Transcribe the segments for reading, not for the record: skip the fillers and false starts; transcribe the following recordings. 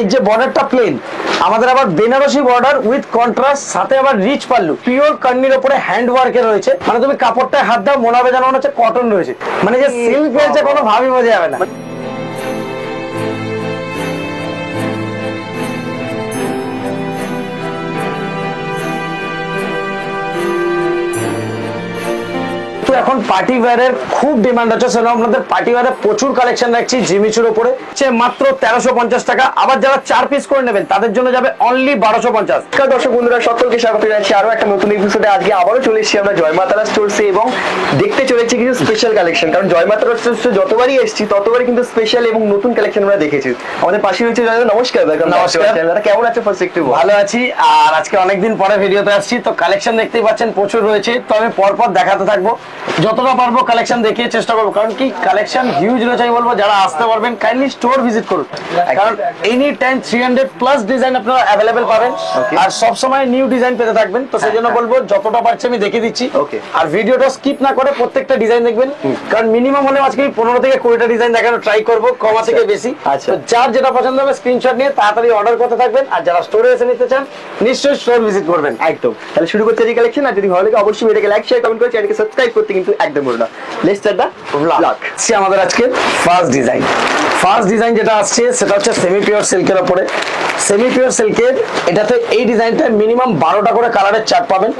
এই যে বর্ডারটা প্লেন, আমাদের আবার বেনারসি বর্ডার উইথ কন্ট্রাস্ট, সাথে আবার রিচ পাল্লু, পিওর কান্নির উপরে হ্যান্ড ওয়ার্কের রয়েছে। মানে তুমি কাপড়টায় হাত দাও মনে হবে যেন মনে হচ্ছে কটন রয়েছে, মানে যে সিল্ক রয়েছে কোনো ভাবই বোঝা যাবে না। এখন পার্টি ওয়্যারের খুব ডিমান্ড আছে, সেজন্য আপনাদের পার্টি ওয়্যারে প্রচুর কালেকশন রাখছি জিমিচুর উপরে। মাত্র 1350 টাকা। আবার যারা 4 পিস করে নেবেন তাদের জন্য যাবে অনলি 1250। দর্শক বন্ধুরা সকলকে স্বাগত জানাচ্ছি আরো একটা নতুন এপিসোডে। আজকে আবারও চলে এসেছি আমরা জয় মাতারা স্টোরসে এবং দেখতে চলেছি কিছু স্পেশাল কালেকশন। কারণ জয় মাতারা স্টোরসে যতবারই এসেছি ততবারই কিন্তু স্পেশাল এবং নতুন কালেকশন আমরা দেখেছি। আমাদের পাশে রয়েছে জয়, নমস্কার। নমস্কার, কেমন আছে? ফার্স্ট একটু ভালো আছি। আর আজকে অনেকদিন পরে ভিডিওতে আসছি, তো কালেকশন দেখতেই পাচ্ছেন প্রচুর রয়েছে। তো আমি পরপর দেখাতে থাকবো, যতটা পারবো কালেকশন দেখিয়ে চেষ্টা করবো। কারণ কি কালেকশন হিউজ রয়েছে, আমি বলবো যারা আসতে পারবেন কাইন্ডলি স্টোর ভিজিট করুন। কারণ এনি টাইম 300 প্লাস ডিজাইন আপনারা অ্যাভেলেবেল পাবেন, আর সব সময় নিউ ডিজাইন পেতে থাকবেন। তো সেই জন্য বলবো যতটা পারছি আমি দেখিয়ে দিচ্ছি, আর ভিডিওটা স্কিপ না করে প্রত্যেকটা ডিজাইন দেখবেন। কারণ মিনিমাম হলে আজকে 15 থেকে 20টা ডিজাইন দেখানো ট্রাই করবো, কমা থেকে বেশি। তো যার যেটা পছন্দ হবে স্ক্রিনশট নিয়ে তাড়াতাড়ি অর্ডার করতে থাকবেন। আর যারা স্টোরে এসে নিতে চান নিশ্চয়ই স্টোর ভিজিট করবেন। একদম। তাহলে শুরু করতে এই কালেকশন। আর যদি ভালো লাগে অবশ্যই ভিডিওকে লাইক, শেয়ার, কমেন্ট করে চ্যানেলকে সাবস্ক্রাইব করতে কিন্তু একদম ভুলো না। Let's start the blog. সে আমাদের আজকে ফার্স্ট ডিজাইন যেটা আসছে সেটা হচ্ছে সেমি পিওর সিল্কের উপরে। সেমি পিওর সিল্কের এটাতে এই ডিজাইনটা মিনিমাম 12টা করে কালারের চার্ট পাবেন,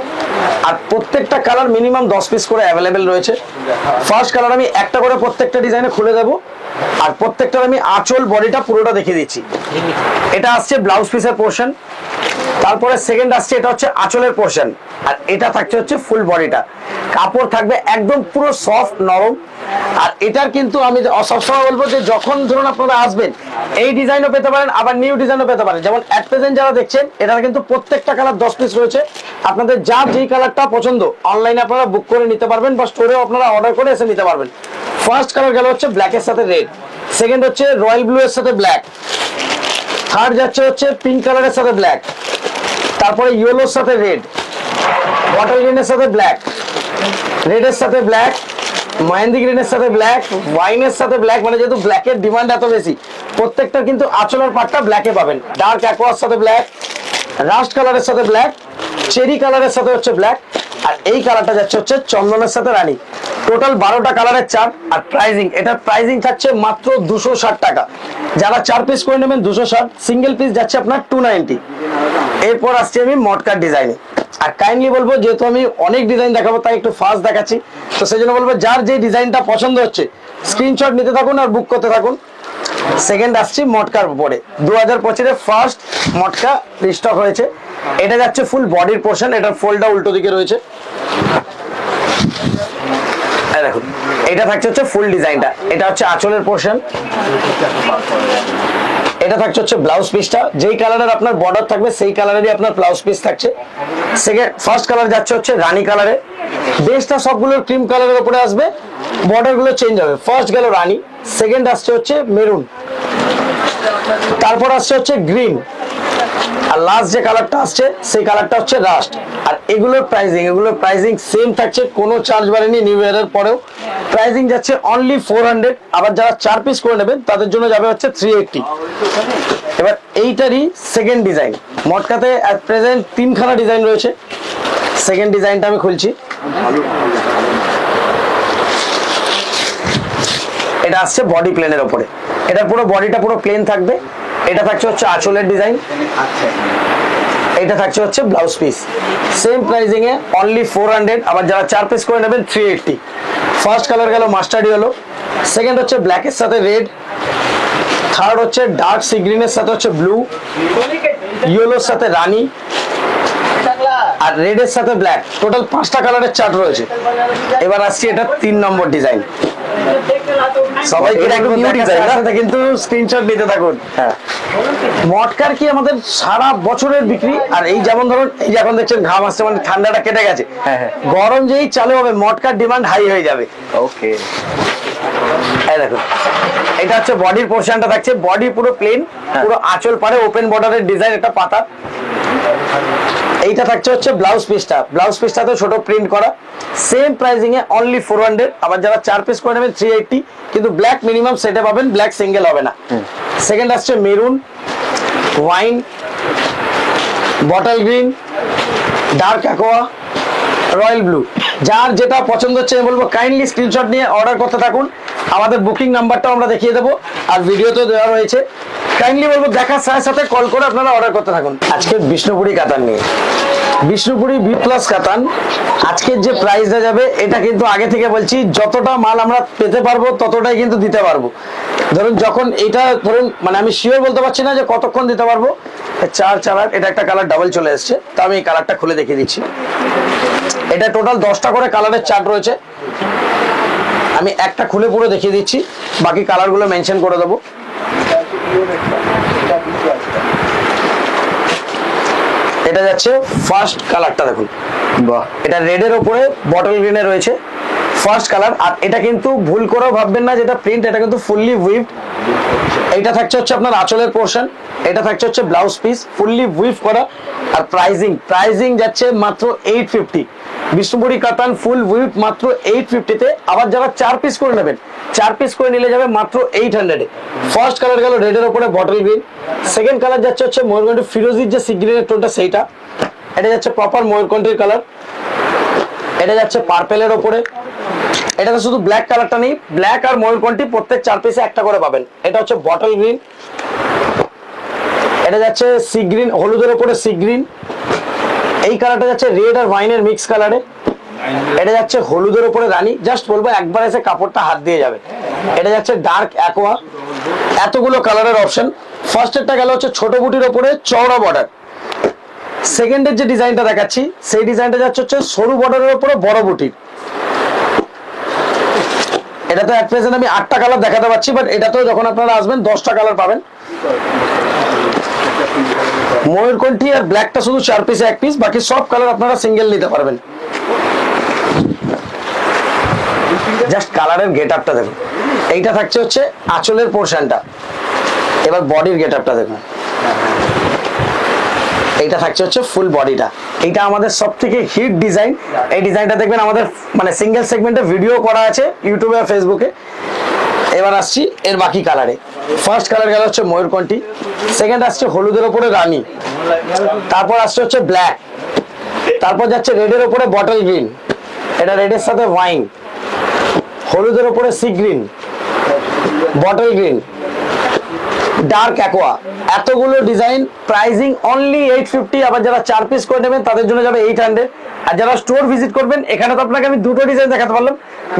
আর প্রত্যেকটা কালার মিনিমাম 10 পিস করে অ্যাভেলেবেল রয়েছে। ফার্স্ট কালার আমি একটা করে প্রত্যেকটা ডিজাইনে খুলে দেবো, আর প্রত্যেকটার আমি আঁচল বডিটা পুরোটা দেখিয়ে দিচ্ছি। এটা আসছে ব্লাউজ পিসের পোর্শন, তারপরে সেকেন্ড আসছে এটা হচ্ছে আঁচলের পোর্শন, আর এটা থাকছে হচ্ছে ফুল বডিটা। কাপড় থাকবে একদম পুরো সফট নরম। আর এটার কিন্তু আমি সবসময় বলবো যে যখন ধরুন আপনারা আসবেন এই ডিজাইনও পেতে পারেন, আবার নিউ ডিজাইনও পেতে পারেন। যেমন অ্যাট প্রেজেন্ট যারা দেখছেন এটার কিন্তু প্রত্যেকটা কালার 10 পিস রয়েছে। আপনাদের যার যেই কালারটা পছন্দ অনলাইনে আপনারা বুক করে নিতে পারবেন, বা স্টোরেও আপনারা অর্ডার করে এসে নিতে পারবেন। ফার্স্ট কালার গেল হচ্ছে ব্ল্যাকের সাথে রেড, সেকেন্ড হচ্ছে রয়্যাল ব্লু এর সাথে ব্ল্যাক, থার্ড যাচ্ছে হচ্ছে পিঙ্ক কালারের সাথে ব্ল্যাক, তারপরে ইয়েলোর সাথে রেড, বটল গ্রিনের সাথে ব্ল্যাক, রেডের সাথে ব্ল্যাক, মেহেন্দি গ্রিনের সাথে ব্ল্যাক, ওয়াইনের সাথে ব্ল্যাক। মানে যেহেতু ব্ল্যাকের ডিমান্ড এত বেশি, প্রত্যেকটা কিন্তু আঁচলের পাটটা ব্ল্যাকে পাবেন। ডার্ক অ্যাকোয়ার সাথে ব্ল্যাক, রাস্ট কালারের সাথে ব্ল্যাক, চেরি কালারের সাথে হচ্ছে ব্ল্যাক, আর এই কালারটা যাচ্ছে হচ্ছে চন্দনের সাথে রানী। টোটাল 12টা কালারের চার্ট। আর প্রাইজিং, এটার প্রাইজিং থাকছে মাত্র 260 টাকা। যারা 4 পিস করে নেবেন 260, সিঙ্গেল পিস যাচ্ছে আপনার 290। এরপর আসছে আমি মটকার ডিজাইনে। আর কাইন্ডলি বলবো যেহেতু আমি অনেক ডিজাইন দেখাবো তাই একটু ফাস্ট দেখাচ্ছি, তো সেই জন্য বলবো যার যে ডিজাইনটা পছন্দ হচ্ছে স্ক্রিনশট নিতে থাকুন আর বুক করতে থাকুন। সেকেন্ড আসছি মটকার উপরে, 2025-এর ফার্স্ট মটকা রিস্টক হয়েছে। এটা যাচ্ছে ফুল বডির পোর্শন, এটার ফোল্ডটা উল্টো দিকে রয়েছে। দেখুন এটা থাকছে হচ্ছে ফুল ডিজাইনটা, এটা হচ্ছে আঁচলের পোর্শন, এটা থাকছে হচ্ছে ব্লাউজ পিসটা। যেই কালারের আপনার বর্ডার থাকবে সেই কালারেরই আপনার ব্লাউজ পিস থাকছে। সেকেন্ড ফার্স্ট কালার যাচ্ছে হচ্ছে রানী কালারে, বেসটা সবগুলোর ক্রিম কালারের উপরে আসবে, বর্ডার গুলো চেঞ্জ হবে। ফার্স্ট গেল রানী, সেকেন্ড আসছে হচ্ছে মেরুন, তারপর আসছে হচ্ছে গ্রিন, আর লাস্ট যে কালারটা আসছে সেই কালারটা হচ্ছে রাস্ট। আর এগুলোর প্রাইজিং সেম থাকছে, কোনো চার্জ বাড়েনি নিউ ইয়ারের পরেও। প্রাইজিং যাচ্ছে অনলি 400। আবার যারা 4 পিস করে নেবেন তাদের জন্য যাবে হচ্ছে 380। এবার এইটারই সেকেন্ড ডিজাইন, মটকাতে অ্যাট প্রেজেন্ট 3খানা ডিজাইন রয়েছে। সেকেন্ড ডিজাইনটা আমি খুলছি, এটা আসছে বডি প্লেনের ওপরে। এটা পুরো বডিটা পুরো প্লেন থাকবে। এটা থাকছে হচ্ছে আঁচলের ডিজাইন, এটা থাকছে হচ্ছে blouse piece. Same pricing A only 400। আবার যারা 4 পিস করে নেবেন 380। ফার্স্ট কালার গেল মাস্টার্ড ইয়েলো, সেকেন্ড হচ্ছে ব্ল্যাকের সাথে রেড, থার্ড হচ্ছে ডার্ক সি গ্রিনের সাথে হচ্ছে ব্লু, ইয়েলোর সাথে রানী, আর রেডের সাথে ব্ল্যাক। টোটাল 5টা কালারের চার্ট রয়েছে। এবার আসছি এটা 3 নম্বর ডিজাইন। সবাইকে কিন্তু স্ক্রিনশট নিতে থাকুন। মটকার কি আমাদের সারা বছরের বিক্রি। আর এই যেমন ধরুন এই এখন দেখছেন ঘাম আসছে, মানে ঠান্ডাটা কেটে গেছে, গরম যেই চালু হবে মটকার ডিমান্ড হাই হয়ে যাবে। ওকে, এই দেখুন এটা হচ্ছে বডির পোর্শনটা থাকছে, বডি পুরো প্লেন, পুরো আঁচল পারে ওপেন বর্ডারের ডিজাইন, একটা পাতা। এইটা থাকছে হচ্ছে ব্লাউজ পিসটাতে ছোট প্রিন্ট করা। Same pricing A only 400। আবার যারা 4 পিস করে নেবেন 380, কিন্তু ব্ল্যাক মিনিমাম সেটে পাবেন, ব্ল্যাক সিঙ্গেল হবে না। সেকেন্ড আসছে maroon, wine, bottle green, dark aqua, royal blue, যার যেটা পছন্দ হচ্ছে আমি বলবো কাইন্ডলি স্ক্রিনশট নিয়ে অর্ডার করতে থাকুন। আমাদের বুকিং নাম্বারটাও আমরা দেখিয়ে দেবো, আর ভিডিওতেও দেওয়া রয়েছে। কাইন্ডলি বলবো দেখার সাথে সাথে কল করে আপনারা অর্ডার করতে থাকুন। আজকে বিষ্ণুপুরি কাতান নিয়ে, বিষ্ণুপুরি বি প্লাস কাতান আজকের যে প্রাইসটা যাবে এটা কিন্তু আগে থেকে বলছি, যতটা মাল আমরা পেতে পারবো ততটাই কিন্তু দিতে পারবো। ধরুন যখন এটা ধরুন মানে আমি শিওর বলতে পারছি না যে কতক্ষণ দিতে পারবো। 4 কালার, এটা একটা কালার ডাবল চলে এসছে, তো আমি এই কালারটা খুলে দেখিয়ে দিচ্ছি। এটা টোটাল 10টা করে কালারের চার্ট রয়েছে, আমি একটা খুলে পুরো দেখিয়ে দিচ্ছি, বাকি কালারগুলো মেনশন করে দেবো। এটা যাচ্ছে ফার্স্ট কালারটা, দেখুন বাহ, এটা রেডের ওপরে বটল গ্রিনে রয়েছে ফার্স্ট কালার। আর এটা কিন্তু ভুল করেও ভাববেন না যেটা প্রিন্ট, এটা কিন্তু ফুললি উইভড। এইটা থাকছে হচ্ছে আপনার আঁচলের পোর্শন, এটা থাকছে হচ্ছে ব্লাউজ পিস, ফুললি উইভ করা। আর প্রাইজিং যাচ্ছে মাত্র 850। বিষ্ণুপুরি কাতান ফুল উইভ মাত্র 850-তে। আবার যারা 4 পিস করে নেবেন, 4 পিস করে নিলে যাবে মাত্র 800-এ। ফার্স্ট কালার গেল রেডের ওপরে বটল গ্রিন। সেকেন্ড কালার যাচ্ছে হচ্ছে ময়ূরকণ্ঠী ফিরোজির যে সি গ্রিনের টোনটা সেইটা, এটা যাচ্ছে প্রপার ময়ূরকণ্ঠীর কালার। এটা যাচ্ছে পার্পেলের ওপরে। এটাতে শুধু ব্ল্যাক কালারটা নেই, ব্ল্যাক আর ময়ূরকণ্ঠী প্রত্যেক 4 পিসে একটা করে পাবেন। এটা হচ্ছে বটল গ্রিন। এটা যাচ্ছে সি গ্রিন, হলুদের ওপরে সি গ্রিন। এই কালারটা যাচ্ছে রেড আর ওয়াইনের মিক্স কালারে। এটা যাচ্ছে হলুদের ওপরে রানী, জাস্ট বলবো একবার এসে কাপড়টা হাত দিয়ে যাবে। এটা যাচ্ছে ডার্ক অ্যাকোয়া। এতগুলো কালারের অপশন। ফার্স্টেরটা গেল হচ্ছে ছোট বুটির ওপরে চওড়া বর্ডার। সেকেন্ডের যে ডিজাইনটা দেখাচ্ছি সেই ডিজাইনটা যাচ্ছে হচ্ছে সরু বর্ডারের উপরে বড় বুটির। এটাতে এক প্রেজেন্ট আমি 8টা কালার দেখাতে পাচ্ছি, বাট এটাতেও যখন আপনারা আসবেন 10টা কালার পাবেন। ময়ূরকণ্ঠী আর ব্ল্যাকটা শুধু 4 পিসে 1 পিস, বাকি সব কালার আপনারা সিঙ্গেল নিতে পারবেন। জাস্ট কালারের গেট আপটা দেখুন। এইটা থাকছে হচ্ছে আঁচলের পোর্শনটা। এবার বডির গেট আপটা দেখুন। এইটা থাকছে হচ্ছে ফুল বডিটা। এইটা আমাদের সব থেকে হিট ডিজাইন। এই ডিজাইনটা দেখবেন আমাদের মানে সিঙ্গেল সেগমেন্টে ভিডিও করা আছে ইউটিউবে আর ফেসবুকে। এবার আসছি এর বাকি কালারে। ফার্স্ট কালার গেল হচ্ছে ময়ূরকণ্ঠী, সেকেন্ড আসছে হলুদের ওপরে রানী, তারপর আসছে হচ্ছে ব্ল্যাক, তারপর যাচ্ছে রেডের ওপরে বটল গ্রিন, এটা রেডের সাথে ওয়াইন, হলুদের ওপরে sea green, bottle green, dark aqua. এতগুলো ডিজাইন, প্রাইজিং অনলি 850। আবার যারা 4 পিস করে নেবেন তাদের জন্য যাবে 800। আর যারা স্টোর ভিজিট করবেন, এখানে তো আপনাকে আমি দুটো ডিজাইন দেখাতে পারলাম,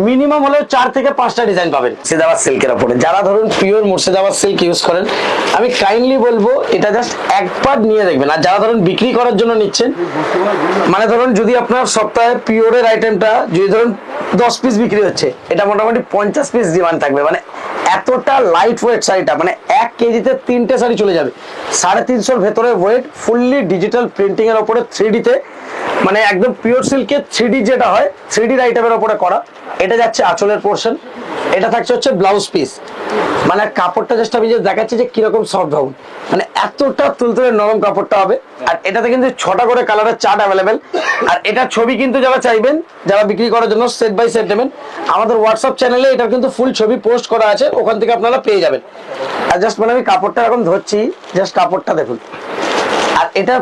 মিনিমাম হলেও 4 থেকে 5টা ডিজাইন পাবেন মুর্শিদাবাদ সিল্কের উপরে। যারা ধরুন পিওর মুর্শিদাবাদ সিল্ক ইউজ করেন, আমি কাইন্ডলি বলবো এটা জাস্ট একবার নিয়ে দেখবেন। আর যারা ধরুন বিক্রি করার জন্য নিচ্ছেন, মানে ধরুন যদি আপনার সপ্তাহে পিওরের আইটেমটা যদি ধরুন 10 পিস বিক্রি হচ্ছে, এটা মোটামুটি 50 পিস ডিমান্ড থাকবে। মানে এতটা লাইট ওয়েট শাড়িটা, মানে 1 কেজিতে 3টে শাড়ি চলে যাবে। 350-এর ভেতরে ওয়েট, ফুললি ডিজিটাল প্রিন্টিং এর উপরে 3D-তে, মানে একদম পিওর সিল্কের 3D যেটা হয় 3D আইটেমের উপরে করা। এটা যাচ্ছে আঁচলের পোর্শন, এটা থাকছে হচ্ছে ব্লাউজ পিস। মানে কাপড়টা জাস্ট আমি যে দেখাচ্ছি যে কিরকম সফট হবে, মানে এতটা তুলতুলে নরম কাপড়টা হবে। আর এটাতে কিন্তু 6টা করে কালারের চার্ট অ্যাভেলেবেল। আর এটার ছবি কিন্তু যারা চাইবেন, যারা বিক্রি করার জন্য সেট বাই সেট নেবেন, আমাদের হোয়াটসঅ্যাপ চ্যানেলে এটার কিন্তু ফুল ছবি পোস্ট করা আছে, ওখান থেকে আপনারা পেয়ে যাবেন। আর জাস্ট মানে আমি কাপড়টা এখন ধরছি, জাস্ট কাপড়টা দেখুন। আর এটার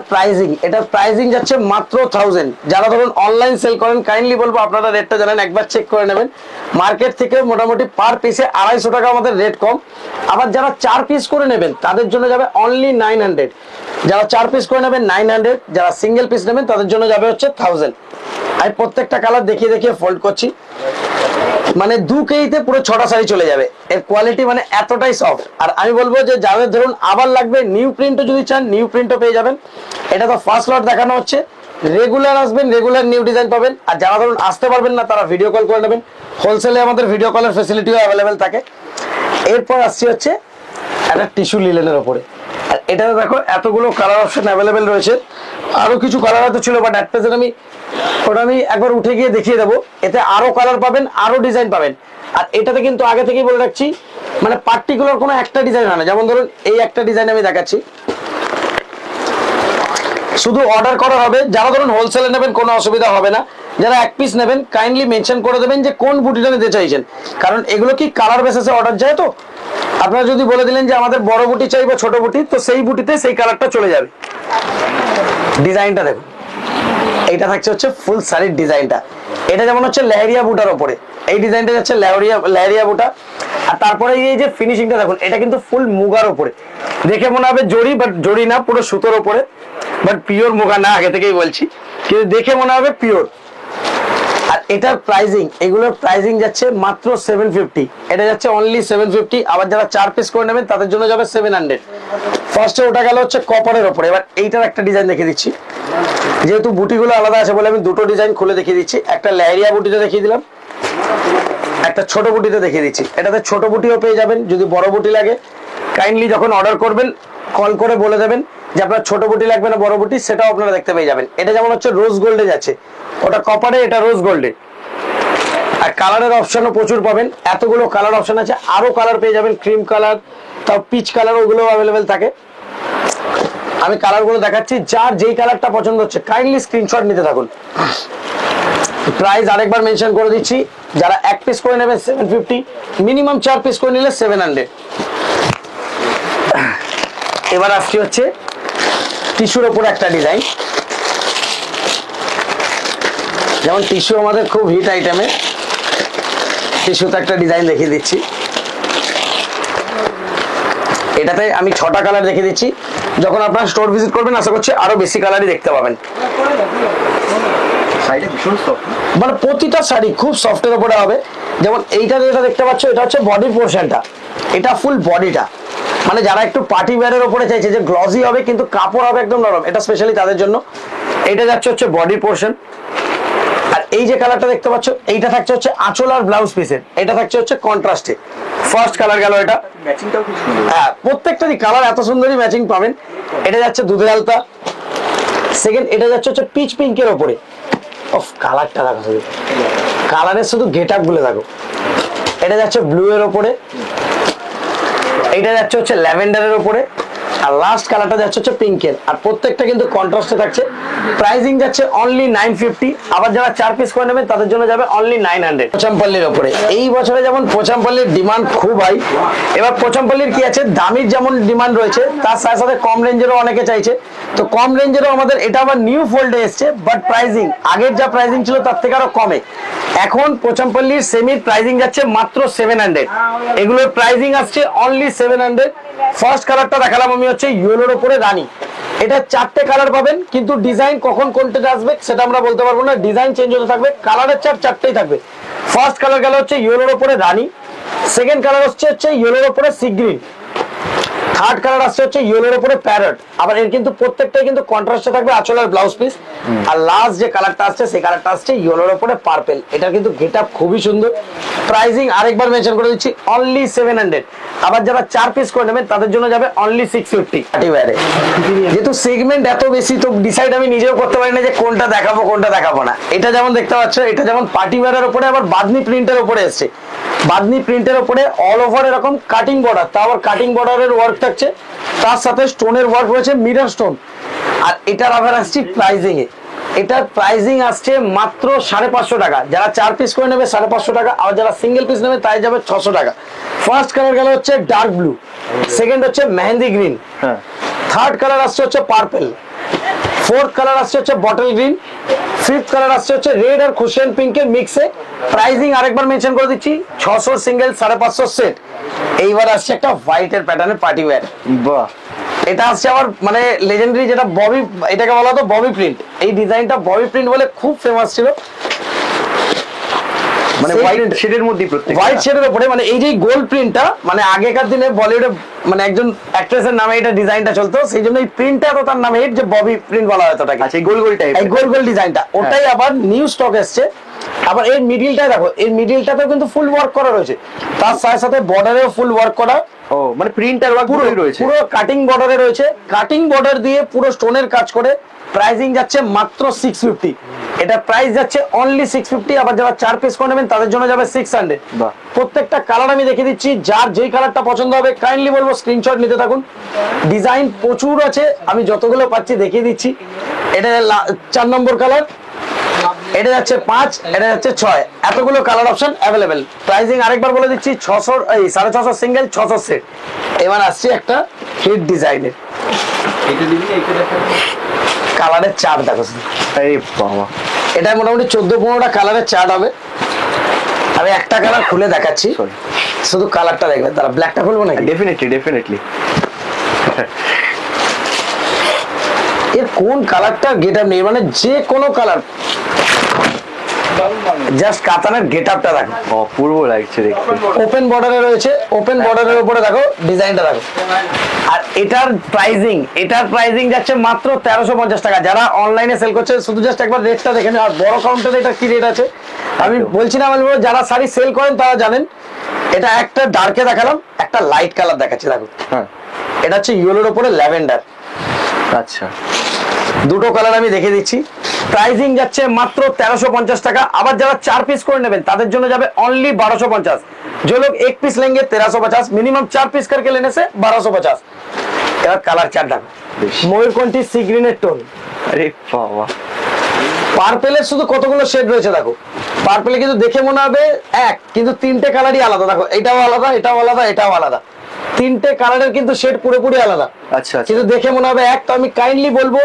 প্রাইজিং যাচ্ছে মাত্র 1000। যারা ধরুন অনলাইন সেল করেন, কাইন্ডলি বলবো আপনারা রেটটা জানেন, একবার চেক করে নেবেন। মার্কেট থেকে মোটামুটি পার পিসে 250 টাকা আমাদের রেট কম। আবার যারা 4 পিস করে নেবেন তাদের জন্য যাবে অনলি 900। যারা 4 পিস করে নেবেন 900, যারা সিঙ্গেল পিস নেবেন তাদের জন্য যাবে হচ্ছে 1000। আমি প্রত্যেকটা কালার দেখিয়ে দেখিয়ে ফোল্ড করছি, মানে 2 কেজিতে পুরো 6টা শাড়ি চলে যাবে। এর কোয়ালিটি মানে এতটাই সফট। আর আমি বলবো যে যাদের ধরুন আবার লাগবে নিউ প্রিন্টও যদি চান, নিউ প্রিন্টও পেয়ে যাবেন। এটা তো ফার্স্ট লট দেখানো হচ্ছে, রেগুলার আসবেন, রেগুলার নিউ ডিজাইন পাবেন। আর যারা ধরুন আসতে পারবেন না তারা ভিডিও কল করে নেবেন, হোলসেলে আমাদের ভিডিও কলের ফেসিলিটিও অ্যাভেলেবেল থাকে। এরপর আসছি হচ্ছে একটা টিস্যু লিলেনের ওপরে। আর এটাতে দেখো এতগুলো কালার অপশন অ্যাভেলেবেল রয়েছে। আরো কিছু কালার হয়তো ছিল, বাট অ্যাট প্রেজেন্ট ওটা আমি একবার উঠে গিয়ে দেখিয়ে দেবো। এতে আরো কালার পাবেন, আরো ডিজাইন পাবেন। আর এটাতে কিন্তু আগে থেকেই বলে রাখছি, মানে পার্টিকুলার কোনো একটা ডিজাইন হয় না। যেমন ধরুন এই একটা ডিজাইন আমি দেখাচ্ছি, শুধু অর্ডার করা হবে। যারা ধরুন হোলসেলে নেবেন কোনো অসুবিধা হবে না। যারা 1 পিস নেবেন কাইন্ডলি মেনশন করে দেবেন যে কোন বুটিটা নিতে চাইছেন, কারণ এগুলো কি কালার বেসিসে অর্ডার যায়, তো আপনারা যদি বলে দিলেন যে আমাদের বড় বুটি চাই বা ছোট বুটি, তো সেই বুটিতে সেই কালারটা চলে যাবে। ডিজাইনটা দেখুন, এইটা থাকছে হচ্ছে ফুল শাড়ির ডিজাইনটা। এটা যেমন হচ্ছে লেহেরিয়া বুটার উপরে, এই ডিজাইনটা যাচ্ছে লেহেরিয়া বুটা। আর তারপরে এই যে ফিনিশিংটা দেখুন, এটা কিন্তু ফুল মুগার উপরে। দেখে মনে হবে জরি, বাট জরি না, পুরো সুতোর উপরে, বাট পিওর মুগা না, আগে থেকেই বলছি, কিন্তু দেখে মনে হবে পিওর। আর এটার প্রাইজিং, এগুলোর প্রাইজিং যাচ্ছে মাত্র 750, এটা যাচ্ছে অনলি 750। আবার যারা 4 পিস করে নেবেন তাদের জন্য যাবে 700। ফার্স্টে ওটা গেল হচ্ছে কপারের উপরে। এবার এইটার একটা ডিজাইন দেখিয়ে দিচ্ছি, যেহেতু বুটিগুলো আলাদা আছে বলে আমি দুটো ডিজাইন খুলে দেখিয়ে দিচ্ছি। একটা লেহেরিয়া বুটিতে দেখিয়ে দিলাম, একটা ছোট বুটিতে দেখিয়ে দিচ্ছি। এটাতে ছোট বুটিও পেয়ে যাবেন, যদি বড় বুটি লাগে কাইন্ডলি যখন অর্ডার করবেন কল করে বলে দেবেন যে আপনার ছোট বুটি লাগবে না বড় বুটি, সেটাও আপনারা দেখতে পেয়ে যাবেন। এটা যেমন হচ্ছে রোজ গোল্ডে যাচ্ছে, ওটা কপারে, এটা রোজ গোল্ডে। আর কালারের অপশনও প্রচুর পাবেন, এতগুলো কালার অপশন আছে, আরো কালার পেয়ে যাবেন, ক্রিম কালার, তাও পিচ কালার, ওগুলো অ্যাভেলেবেল থাকে। আমি কালারগুলো দেখাচ্ছি, যার যেই কালারটা পছন্দ হচ্ছে কাইন্ডলি স্ক্রিনশট নিতে থাকুন। প্রাইস আরেকবার মেনশন করে দিচ্ছি, যারা 1 পিস করে নেবেন 750, মিনিমাম 4 পিস করে নিলে 700। এবার আসছি হচ্ছে টিস্যুর উপর একটা ডিজাইন, যেমন টিস্যু আমাদের খুব হিট আইটেমে, টিস্যুতে একটা ডিজাইন দেখিয়ে দিচ্ছি। এটাতে আমি 6টা কালার দেখিয়ে দিচ্ছি, যখন আপনারা স্টোর ভিজিট করবেন আশা করছি আরো বেশি কালারই দেখতে পাবেন। মানে প্রতিটা শাড়ি খুব সফটের উপরে হবে। যেমন এইটা যেটা দেখতে পাচ্ছ, এটা হচ্ছে বডির পোর্শনটা, এটা ফুল বডিটা। মানে যারা একটু পার্টি ওয়্যারের উপরে চাইছে যে গ্লসি হবে কিন্তু কাপড় হবে একদম নরম, এটা স্পেশালি তাদের জন্য। এইটা যাচ্ছে হচ্ছে বডির পোর্শন। আর এই যে কালারটা দেখতে পাচ্ছ, এইটা থাকছে হচ্ছে আঁচল আর ব্লাউজ পিসের, এটা থাকছে হচ্ছে কন্ট্রাস্টে। ফার্স্ট কালার গেল এটা, হ্যাঁ প্রত্যেকটারই কালার এত সুন্দরই ম্যাচিং পাবেন। এটা যাচ্ছে দুধের আলতা। সেকেন্ড, এটা যাচ্ছে হচ্ছে পিচ পিঙ্কের ওপরে। অফ কালারটা দেখো, শুধু কালারের শুধু গেট আপ গুলো দেখো। এটা যাচ্ছে ব্লু এর ওপরে, এটা যাচ্ছে হচ্ছে ল্যাভেন্ডারের ওপরে, আর লাস্ট কালারটা যাচ্ছে হচ্ছে পিঙ্কের। আর প্রত্যেকটা কিন্তু কন্ট্রাস্টে থাকছে। প্রাইসিং যাচ্ছে অনলি 950। আবার যারা 4 পিস করে নেবেন তাদের জন্য যাবে অনলি 900। পোচামপল্লির ওপরে এই বছরে যেমন পোচামপল্লির ডিমান্ড খুব হাই। এবার পোচামপল্লির কি আছে, দামির যেমন ডিমান্ড রয়েছে তার সাথে সাথে কম রেঞ্জেরও অনেকে চাইছে। তো কম রেঞ্জেরও আমাদের এটা আবার নিউ ফোল্ডে এসছে, বাট প্রাইসিং আগের যা প্রাইসিং ছিল তার থেকে আরো কমে। এখন পোচামপল্লির সেমির প্রাইসিং যাচ্ছে মাত্র 700। এগুলোর প্রাইসিং আসছে অনলি 700। ফার্স্ট কালারটা দেখালাম আমি হচ্ছে ইয়েলোর উপরে রানী। এটা 4টে কালার পাবেন, কিন্তু ডিজাইন কখন কোনটা আসবে সেটা আমরা বলতে পারবো না, ডিজাইন চেঞ্জ হতে থাকবে। কালারের চার্ট 4টেই থাকবে। ফার্স্ট কালার গেল হচ্ছে ইয়েলোর উপরে রানী। সেকেন্ড কালার হচ্ছে ইয়েলোর উপরে সি গ্রিন। থার্ড কালার আসছে হচ্ছে ইয়েলোর উপরে প্যারট। আবার এর কিন্তু প্রত্যেকটাই কিন্তু কন্ট্রাস্টে থাকবে আঁচল আর ব্লাউজ পিস। আর লাস্ট যে কালারটা আসছে সেই কালারটা আসছে ইয়েলোর উপরে পার্পল। এটা কিন্তু গেটআপ খুবই সুন্দর। প্রাইসিং আরেকবার মেনশন করে দিচ্ছি অনলি 700। আবার যারা 4 পিস করে নেবেন তাদের জন্য যাবে অনলি 650। যেহেতু সেগমেন্ট এত বেশি, তো ডিসাইড আমি নিজেও করতে পারি না যে কোনটা দেখাবো কোনটা দেখাবো না। এটা যেমন দেখতে পাচ্ছ, এটা যেমন পার্টি ওয়্যারের উপরে আবার বাদনি প্রিন্টের উপরে এসছে। বাদনি প্রিন্টের উপরে অল ওভার এরকম কাটিং বর্ডার, তা আবার কাটিং বর্ডারের ওয়ার্ক থাকছে, তার সাথে স্টোনের ওয়ার্ক রয়েছে, মিরর স্টোন। আর এটার আবার আসছি প্রাইজিং এ, এটার প্রাইজিং আসছে মাত্র 550 টাকা। যারা 4 পিস করে নেবে 550 টাকা, আর যারা সিঙ্গেল পিস নেবে তাই যাবে 600 টাকা। ফার্স্ট কালার গেল হচ্ছে ডার্ক ব্লু, সেকেন্ড হচ্ছে মেহেন্দি গ্রিন, থার্ড কালার আসছে হচ্ছে পার্পল, ফোর্থ কালার আসছে হচ্ছে বটল গ্রিন, ফিফথ কালার আসছে হচ্ছে রেড আর কুশন পিঙ্কের মিক্সে। প্রাইজিং আরেকবার মেনশন করে দিচ্ছি, 600 সিঙ্গেল, 550 সেট। এইবার আসছে একটা হোয়াইটের প্যাটার্নের পার্টি ওয়্যার। বাহ, এটা আসছে আবার মানে লেজেন্ডারি, যেটা ববি, এটাকে বলা হতো ববি প্রিন্ট। এই ডিজাইনটা ববি প্রিন্ট বলে খুব ফেমাস ছিল। মানে হোয়াইট শেডের মধ্যে, হোয়াইট শেডের উপরে, মানে এই যে গোল্ড প্রিন্টটা, মানে আগেকার দিনে বলিউডে মানে একজন অ্যাক্ট্রেসের নামে এটা ডিজাইনটা চলতো, সেই জন্য এই প্রিন্টটা তো তার নামে যে ববি প্রিন্ট বলা হতো ওটাকে। আচ্ছা, এই গোল গোল টাইপ, এই গোল গোল ডিজাইনটা, ওটাই আবার নিউ স্টক এসছে। আবার এর মিডিলটা দেখো, এর মিডিলটাতেও কিন্তু ফুল ওয়ার্ক করা রয়েছে, তার সাথে সাথে বর্ডারেও ফুল ওয়ার্ক করা। ও মানে প্রিন্টার ওয়ার্ক পুরো রয়েছে, পুরো কাটিং বর্ডারে রয়েছে, কাটিং বর্ডার দিয়ে পুরো স্টোনের কাজ করে। প্রাইসিং যাচ্ছে মাত্র 650। এটা প্রাইস যাচ্ছে অনলি 650। আবার যারা 4 পিস করে নেবেন তাদের জন্য যাবে 600। প্রত্যেকটা কালার আমি দেখে দিচ্ছি, যার যেই কালারটা পছন্দ হবে কাইন্ডলি বলবো স্ক্রিনশট নিতে থাকুন। ডিজাইন প্রচুর আছে, আমি যতগুলো পাচ্ছি দেখিয়ে দিচ্ছি। এটা 4 নম্বর কালার, এটা যাচ্ছে 5, এটা যাচ্ছে 6, এতগুলো কালার অপশন অ্যাভেলেবেল। প্রাইসিং আরেকবার বলে দিচ্ছি, 600 এই 650 সিঙ্গেল, 600 সেট। এবার আসছে একটা হিট ডিজাইনের, কালারের চার্ট দেখো। আরে বাবা, এটা মোটামুটি 14-15টা কালারের চার্ট হবে। আমি একটা কালার খুলে দেখাচ্ছি, শুধু কালারটা দেখবেন। তারা ব্ল্যাকটা খুলবো নাকি? ডেফিনেটলি। এর কোন কালারটা গেট আপ নেই, মানে যে কোনো কালার, জাস্ট কাতানের গেট আপটা দেখো, অপূর্ব লাগছে দেখতে। ওপেন বর্ডারে রয়েছে, ওপেন বর্ডারের উপরে দেখো ডিজাইনটা দেখো। আর এটার প্রাইসিং যাচ্ছে মাত্র 1350 টাকা। যারা অনলাইনে সেল করছে শুধু জাস্ট একবার রেটটা দেখে নিন। আর বড় কাউন্টারে এটা কি রেট আছে আমি বলছি না, আমি বলবো যারা শাড়ি সেল করেন তারা জানেন। এটা একটা ডার্কে দেখালাম, একটা লাইট কালার দেখাচ্ছি দেখো। হ্যাঁ, এটা হচ্ছে ইয়েলোর উপরে ল্যাভেন্ডার। আচ্ছা, দুটো কালার আমি দেখে দিচ্ছি। প্রাইসিং যাচ্ছে মাত্র 1350 টাকা। আবার যারা 4 পিস করে নেবেন তাদের জন্য যাবে অনলি 1250। जो लोग 1 पीस लेंगे 1350, मिनिमम 4 पीस करके लेने से 1250। এবার কালার চার্ট দেখো, ময়ূরকণ্ঠী সি গ্রিনের টোন। আরে বাবা, পার্পেলের শুধু কতগুলো শেড রয়েছে দেখো। পার্পেলে কিন্তু দেখে মনে হবে এক, কিন্তু তিনটে কালারই আলাদা দেখো। এটাও আলাদা, এটাও আলাদা, এটাও আলাদা। তিনটে কালারের কিন্তু শেড পুরোপুরি আলাদা। আচ্ছা, কিন্তু দেখে মনে হবে এক। তো আমি কাইন্ডলি বলবো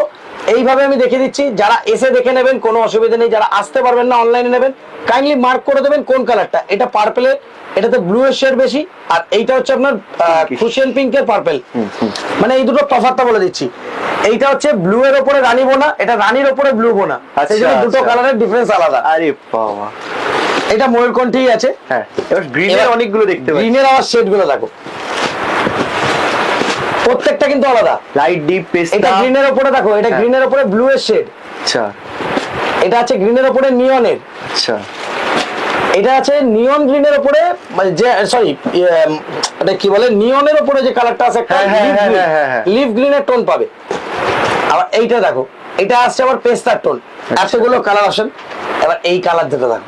এইভাবে আমি দেখে দিচ্ছি, যারা এসে দেখে নেবেন কোনো অসুবিধা নেই। যারা আসতে পারবেন না অনলাইনে নেবেন, কাইন্ডলি মার্ক করে দেবেন কোন কালারটা। এটা পার্পেলের, এটাতে ব্লু এর শেড বেশি, আর এইটা হচ্ছে আপনার ক্রুশিয়ান পিঙ্কের পার্পেল। মানে এই দুটো তফাৎটা বলে দিচ্ছি। এইটা হচ্ছে ব্লু এর উপরে রানী বোনা, এটা রানীর উপরে ব্লু বোনা। সেই জন্য দুটো কালারের ডিফারেন্স আলাদা। আরে বাবা, এটা ময়ূরকণ্ঠী আছে। হ্যাঁ, এবার গ্রিনের অনেকগুলো দেখতে পাচ্ছি। গ্রিনের আবার শেড গুলো দেখো, প্রত্যেকটা কিন্তু আলাদা। লাইট ডিপ পেস্টা, এটা গ্রিনের উপরে দেখো, এটা গ্রিনের উপরে ব্লু এর শেড। আচ্ছা, এটা আছে গ্রিনের উপরে নিয়নের। আচ্ছা, এটা আছে নিয়ন গ্রিনের উপরে, মানে যে সরি এটা কি বলে, নিয়নের উপরে যে কালারটা আছে একটা লিভ গ্রিনের টোন পাবে। আবার এইটা দেখো, এটা আসছে আবার পেস্তার টোন। এতগুলো কালার আসেন। এবার এই কালার দুটো দেখো,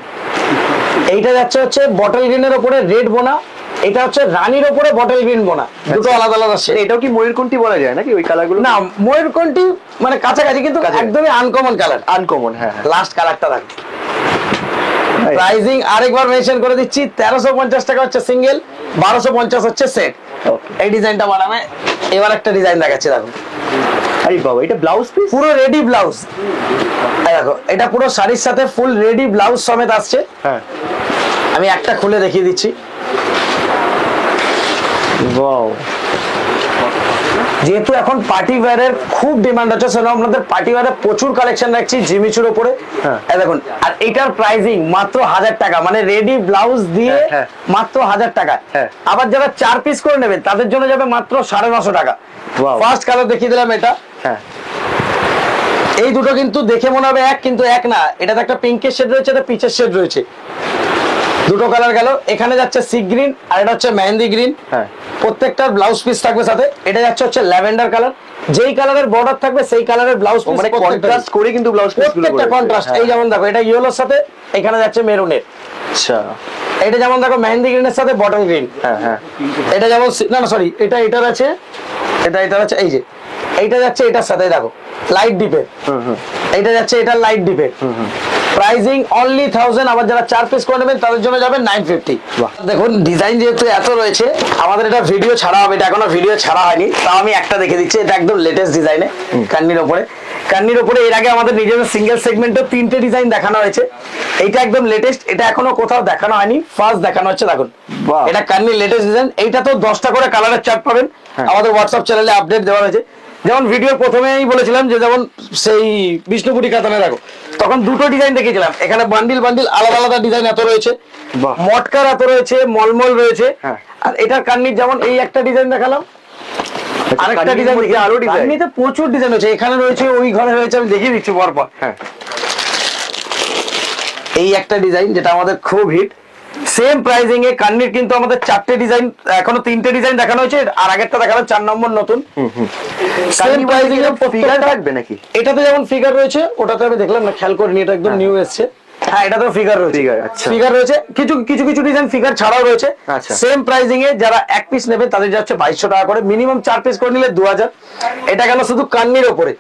এইটা যাচ্ছে হচ্ছে বটল গ্রিনের উপরে রেড বোনা, এটা হচ্ছে রানীর উপরে বটল গ্রিন বোনা। দুটো আলাদা আলাদা শেড। এটাও কি ময়ূরকণ্ঠী বলা যায় নাকি ওই কালারগুলো? না, ময়ূরকণ্ঠী মানে কাছাকাছি, কিন্তু একদমই আনকমন কালার। আনকমন, হ্যাঁ। লাস্ট কালারটা দেখো। প্রাইসিং আরেকবার মেনশন করে দিচ্ছি, 1350 টাকা হচ্ছে সিঙ্গেল, 1250 হচ্ছে সেট। এই ডিজাইনটা বানাবে। এবার একটা ডিজাইন দেখাচ্ছি দেখো। আরে বাবা, এটা ব্লাউজ পিস, পুরো রেডি ব্লাউজ। দেখো, এটা পুরো শাড়ির সাথে ফুল রেডি ব্লাউজ সমেত আসছে। হ্যাঁ, আমি একটা খুলে দেখিয়ে দিচ্ছি। ওয়াও, যেহেতু এখন পার্টি ওয়্যারের খুব ডিমান্ড আছে, সেজন্য আপনাদের পার্টি ওয়্যারের প্রচুর কালেকশন রাখছি জিমিচুর উপরে। এই দেখুন, আর এটার প্রাইসিং মাত্র 1000 টাকা, মানে রেডি ব্লাউজ দিয়ে মাত্র 1000 টাকা। আবার যারা 4 পিস করে নেবেন তাদের জন্য যাবে মাত্র 950 টাকা। ফার্স্ট কালার দেখিয়ে দিলাম এটা। হ্যাঁ, এই দুটো কিন্তু দেখে মনে হবে এক, কিন্তু এক না। এটাতে একটা পিঙ্কের শেড রয়েছে, এটা পিচের শেড রয়েছে। দুটো কালার গেল। এখানে যাচ্ছে সি গ্রিন, আর এটা হচ্ছে মেহেন্দি গ্রিন। হ্যাঁ, প্রত্যেকটার ব্লাউজ পিস থাকবে সাথে। এটা যাচ্ছে হচ্ছে ল্যাভেন্ডার কালার। যেই কালারের বর্ডার থাকবে সেই কালারের ব্লাউজ পিস, মানে কন্ট্রাস্ট করে কিন্তু ব্লাউজ পিস গুলো প্রত্যেকটা কন্ট্রাস্ট। এই যেমন দেখো, এটা ইয়েলোর সাথে এখানে যাচ্ছে মেরুনের। আচ্ছা, এটা যেমন দেখো মেহেন্দি গ্রিনের সাথে বটল গ্রিন। হ্যাঁ, হ্যাঁ, এটা যেমন না না সরি, এটা এটার আছে, এটা এটার আছে। এই যে এইটা যাচ্ছে এটার সাথে দেখো লাইট ডিপের। এইটা যাচ্ছে এটা লাইট ডিপের। Pricing only 1000। আবার যারা 4 পিস করে নেবেন তাদের জন্য যাবে 950। দেখুন, ডিজাইন যেহেতু এত রয়েছে, আমাদের এটা ভিডিও ছাড়া হবে। এটা এখনো ভিডিও ছাড়া হয়নি, তাও আমি একটা দেখে দিচ্ছি। এটা একদম লেটেস্ট ডিজাইনে কান্নির উপরে। কান্নির উপরে এর আগে আমাদের নিজেদের সিঙ্গেল সেগমেন্টে 3টে ডিজাইন দেখানো হয়েছে। এইটা একদম লেটেস্ট, এটা এখনো কোথাও দেখানো হয়নি, ফার্স্ট দেখানো হচ্ছে। দেখুন, এটা কান্নির লেটেস্ট ডিজাইন। এইটা তো 10টা করে কালারের চার্ট পাবেন। আমাদের হোয়াটসঅ্যাপ চ্যানেলে আপডেট দেওয়া হয়েছে। যেমন ভিডিওর প্রথমেই বলেছিলাম যে যেমন সেই বিষ্ণুপুরি কাতানে দেখো, তখন দুটো ডিজাইন দেখেছিলাম। এখানে বান্ডিল বান্ডিল আলাদা আলাদা ডিজাইন এত রয়েছে, মটকার এত রয়েছে, মলমল রয়েছে। আর এটার কান্নির যেমন এই একটা ডিজাইন দেখালাম, আরেকটা ডিজাইন দেখি, আরো ডিজাইন। কান্নিতে প্রচুর ডিজাইন রয়েছে। এখানে রয়েছে, ওই ঘরে রয়েছে, আমি দেখিয়ে দিচ্ছি পরপর। এই একটা ডিজাইন যেটা আমাদের খুব হিট। সেম প্রাইসিং এ কান্নির কিন্তু আমাদের 4টে ডিজাইন, এখনো 3টে ডিজাইন দেখানো হয়েছে। আর আগেরটা দেখালাম 4 নম্বর নতুন। সেম প্রাইসিং এ ফিগার থাকবে নাকি? এটাতে যেমন ফিগার রয়েছে, ওটাতে আমি দেখলাম না, খেয়াল করিনি, এটা একদম নিউ এসেছে। হ্যাঁ, এটাতেও ফিগার রয়েছে। ফিগার রয়েছে, কিছু কিছু কিছু ডিজাইন ফিগার ছাড়াও রয়েছে। সেম প্রাইসিং এ যারা 1 পিস নেবে তাদের যাচ্ছে 2200 টাকা করে, মিনিমাম 4 পিস করে নিলে 2000। এটা গেল শুধু কান্নির উপরে।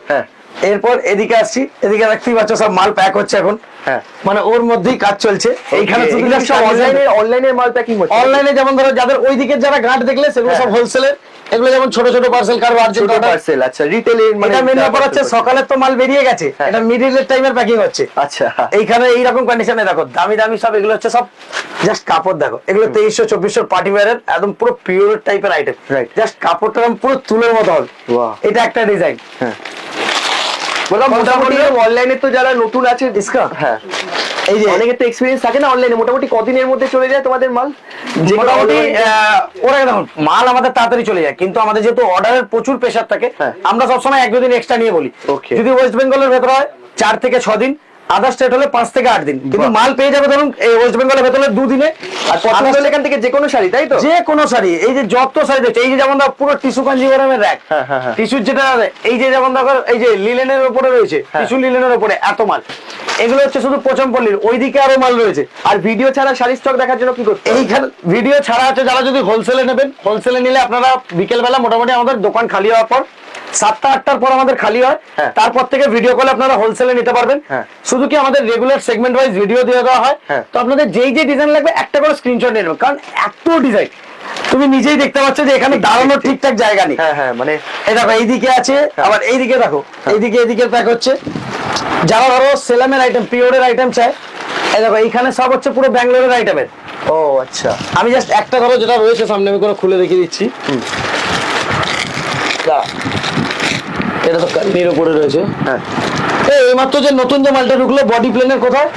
এরপর এদিকে আসছি, এদিকে দেখতেই পাচ্ছ সব মাল প্যাক হচ্ছে এখন। হ্যাঁ, মানে ওর মধ্যেই কাজ চলছে এইখানে। এগুলো সব অনলাইনের মাল প্যাকিং হচ্ছে। অনলাইনে যেমন ধরো যাদের ওইদিকে যারা গাঁট দেখলে সেগুলো সব হোলসেলের, এগুলো যেমন ছোট ছোট পার্সেল কারো আর্জেন্ট পার্সেল। আচ্ছা, রিটেলের মানে এটা মেন ব্যাপার হচ্ছে সকালের তো মাল বেরিয়ে গেছে, এটা মিডিলের টাইমের প্যাকিং হচ্ছে। আচ্ছা, এইখানে এইরকম কন্ডিশনে দেখো দামি দামি সব এগুলো হচ্ছে সব জাস্ট কাপড় দেখো, এগুলো 2300-2400 পার্টি ওয়্যারের একদম পুরো পিওর টাইপের আইটেম। Right. জাস্ট কাপড়টা এরকম পুরো তুলোর মতো হবে। Wow. এটা একটা ডিজাইন। হ্যাঁ, মোটামুটি অনলাইনে তো যারা নতুন আছে ইসকা, হ্যাঁ, এই যে অনেকের তো এক্সপিরিয়েন্স থাকে না অনলাইনে, মোটামুটি কদিনের মধ্যে চলে যায় তোমাদের মাল? মোটামুটি ওরা দেখুন মাল আমাদের তাড়াতাড়ি চলে যায়, কিন্তু আমাদের যেহেতু অর্ডারের প্রচুর প্রেশার থাকে, হ্যাঁ। আমরা সবসময় 1-2 দিন এক্সট্রা নিয়ে বলি। Okay. যদি ওয়েস্ট বেঙ্গলের ভেতরে হয় 4 থেকে 6 দিন, আদার স্টেট হলে 5 থেকে 8 দিন, কিন্তু বাহ। মাল পেয়ে যাবে ধরুন এই ওয়েস্ট বেঙ্গলের ভেতরে 2 দিনে। আর পছন্দ হলে এখান থেকে যে কোনো শাড়ি, তাই তো? যে কোনো শাড়ি, এই যে যত শাড়ি দেখছে, এই যে যেমন ধর পুরো টিস্যু কাঞ্জিবরমের র‍্যাক, হ্যাঁ, হ্যাঁ, হ্যাঁ। টিস্যুর যেটা এই যে যেমন ধর এই যে লিলেনের উপরে রয়েছে, টিস্যু লিলেনের উপরে এত মাল, এগুলো হচ্ছে শুধু পোচমপল্লির, ওইদিকে আরো মাল রয়েছে। আর ভিডিও ছাড়া শাড়ি স্টক দেখার জন্য কি করতে হবে? এইখানে ভিডিও ছাড়া আছে, যারা যদি হোলসেলে নেবেন, হোলসেলে নিলে আপনারা বিকেল বেলা মোটামুটি আমাদের দোকান খালি হওয়ার পর 7টা-8টার পর আমাদের খালি হয়, হ্যাঁ। তারপর থেকে ভিডিও কলে আপনারা হোলসেলে নিতে পারবেন। হ্যাঁ। শুধু কি আমাদের রেগুলার সেগমেন্ট ওয়াইজ ভিডিও দিয়ে দেওয়া হয়, হ্যাঁ। তো আপনাদের যেই যে ডিজাইন লাগবে একটা করে স্ক্রিনশট নিয়ে নেবেন, কারণ এত ডিজাইন তুমি নিজেই দেখতে পাচ্ছ যে এখানে দাঁড়ানোর ঠিকঠাক জায়গা নেই। হ্যাঁ, হ্যাঁ, মানে এই দেখো এইদিকে আছে, আবার এইদিকে দেখো, এইদিকে প্যাক হচ্ছে। যারা ধরো সেলামের আইটেম, পিওরের আইটেম চায়, এই দেখো এইখানে সব হচ্ছে পুরো ব্যাঙ্গালোরের আইটেমের। ও আচ্ছা, আমি জাস্ট একটা ধরো যেটা রয়েছে সামনে আমি করে খুলে দেখিয়ে দিচ্ছি। এটা তো কার্নির উপরে রয়েছে। হ্যাঁ, এই মাত্র যে নতুন যে মালটা ঢুকলো বডি প্লেনের কোথায়,